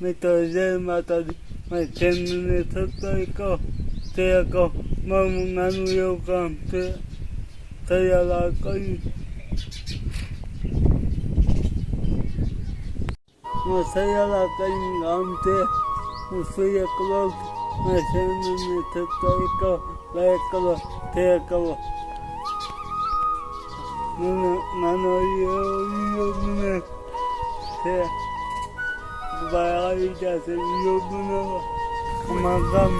મિત્રો જય માતાજી. મારી ચેનલને સબસ્ક્રાઈબ કરો, શેર કરો. મારું નાનું એવું કામ છે, તૈયાર કર્યું. સૈયારા કરીને ગામ છે. હું સૂર્ય ક્લોક. મારી ચેનલને સબસ્ક્રાઈબ કરો, લાઈક કરો, શેર કરો. નાનો મને છે ભાઈ આવી જશે વિડીયો બનાવવા અમારા ગામ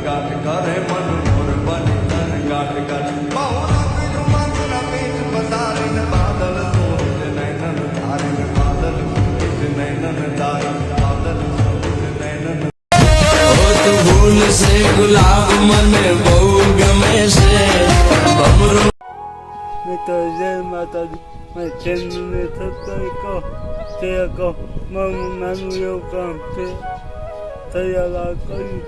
ગાંઠ કરે મન મોર બની ધન ગાંઠ કરે બહુરા બીજું મંત્ર બીજ બતારીને બાદલ સોચ નૈનન ધારીને બાદલ સોચ નૈનન ધારી બાદલ સોચ નૈનન ઓ તું ભૂલ સે ગુલાબ મને બહુ ગમે છે બમરો. મિત્રો જય માતાજી. મારી ચેનલને સબસ્ક્રાઈબ કરો, શેર કરો. મારું નાનું એવું કામ છે, તૈયાર કર્યું.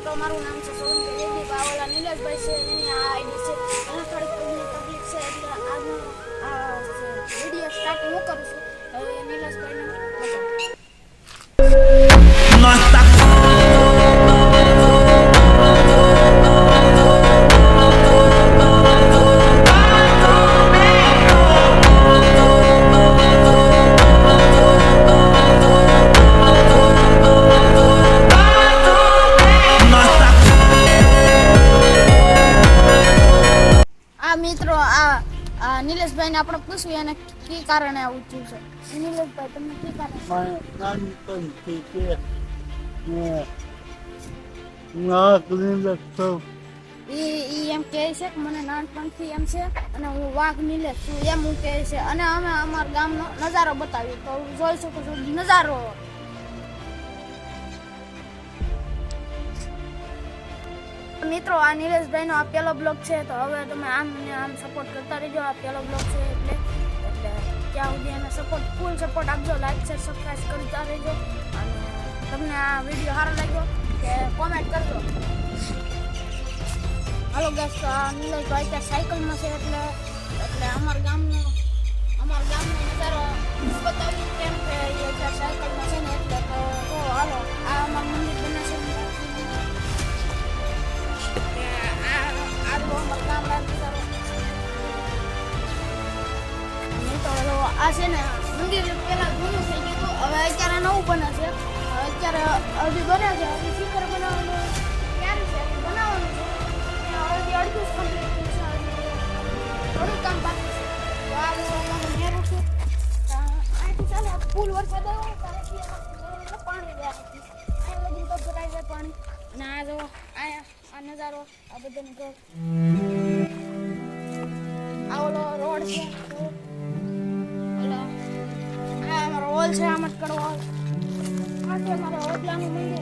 તો મારું નામ છે સોનલ રેડ્ડી. બાવલા નીલેશભાઈ છે, એની આ આઈડી છે. અને થોડીક તકલીફ છે એટલે આજનો આ વિડીયો સ્ટાર્ટ હું કરું છું. હવે નીલેશભાઈને મિત્રો આ નીલેશભાઈને આપણે પૂછ્યું એને કી કારણે આવું થયું છે. નીલેશભાઈ તમને કી કારણે? નાનપણથી છે ઈ એમ કહે છે કે મને નાનપણથી એમ છે અને હું વાઘ નીલેશ છું એમ હું કહે છે. અને અમે અમારા ગામનો નજારો બતાવ્યો તો જોઈ શકો છો નજારો. મિત્રો આ નીલેશભાઈનો આ પહેલો બ્લોગ છે, તો હવે તમે આમ ને આમ સપોર્ટ કરતા રહેજો. આ પહેલો બ્લોગ છે એટલે ત્યાં સુધી એને ફૂલ સપોર્ટ આપજો. લાઈક શેર સબસ્ક્રાઈબ કરતા રહેજો. અને તમને આ વિડીયો સારો લાગ્યો કે કોમેન્ટ કરજો. હાલો ગાઈસ, તો આ નીલેશભાઈ ત્યાં સાયકલમાં છે એટલે અમારા ગામનો નજારો બતાવ્યું કેમ કે એ ત્યાં સાયકલમાં છે ને એટલે તો હાલો આ અમારું મંદિર બને છે. આ છે ને મંદિર પેલા જૂનું થઈ ગયું હતું, હવે અત્યારે નવું બને છે. અત્યારે હજી બને છે, હજી શિખર બનાવવાનું ક્યારે છે બનાવવાનું છે. હજી અડધું કમ્પ્લીટ થયું છે, થોડું કામ બાકી છે. તો આ અમારું મેરું છે અહીંથી ચાલે ફૂલ વરસાદ આવ્યો ત્યારે પાણી જાય અહીં લગી તો ભરાઈ જાય પાણી. અને આ જો આ નજારો આ બધાનો ઘર આ ઓલો રોડ છે. હોલ છે આમટકડ હોલ. આ છે મારા ઓટલાનું મંદિર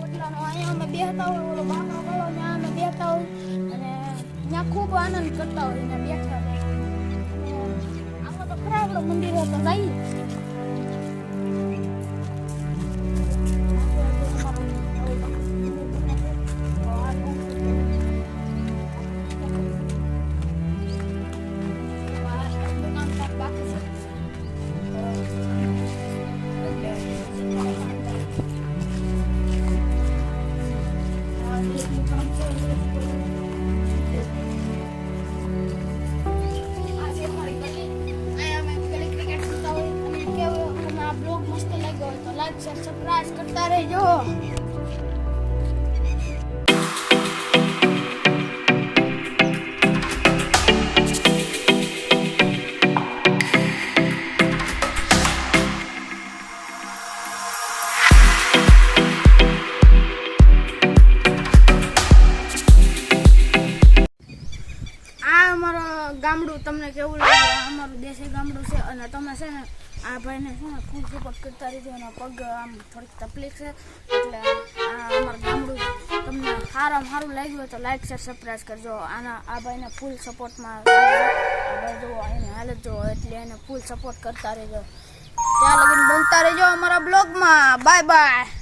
ઓટલાનું. અહીંયા અમે બેસતા હોય, ઓલો બાકડો ગળો ત્યાં અમે બેસતા હોય અને ત્યાં ખૂબ આનંદ કરતા હોય ત્યાં બેઠા હોય. આમાં તો ખરા આપણું મંદિર તો જઈએ. સબસ્ક્રાઇબ કરતા રહેજો. ગામડું તમને કેવું લાગે? અમારું દેશી ગામડું છે અને તમે છે ને આ ભાઈને છે ને ફૂલ સપોર્ટ કરતા રહેજો. એનો પગ આમ થોડીક તકલીફ છે એટલે આ અમારું ગામડું તમને સારું લાગ્યું હોય તો લાઈક શેર સબસ્ક્રાઇબ કરજો. આ ભાઈને ફૂલ સપોર્ટમાં જો એને હાલત જો એટલે એને ફૂલ સપોર્ટ કરતા રહેજો. ત્યાં લગીને બનતા રહેજો અમારા બ્લોગમાં. Bye bye.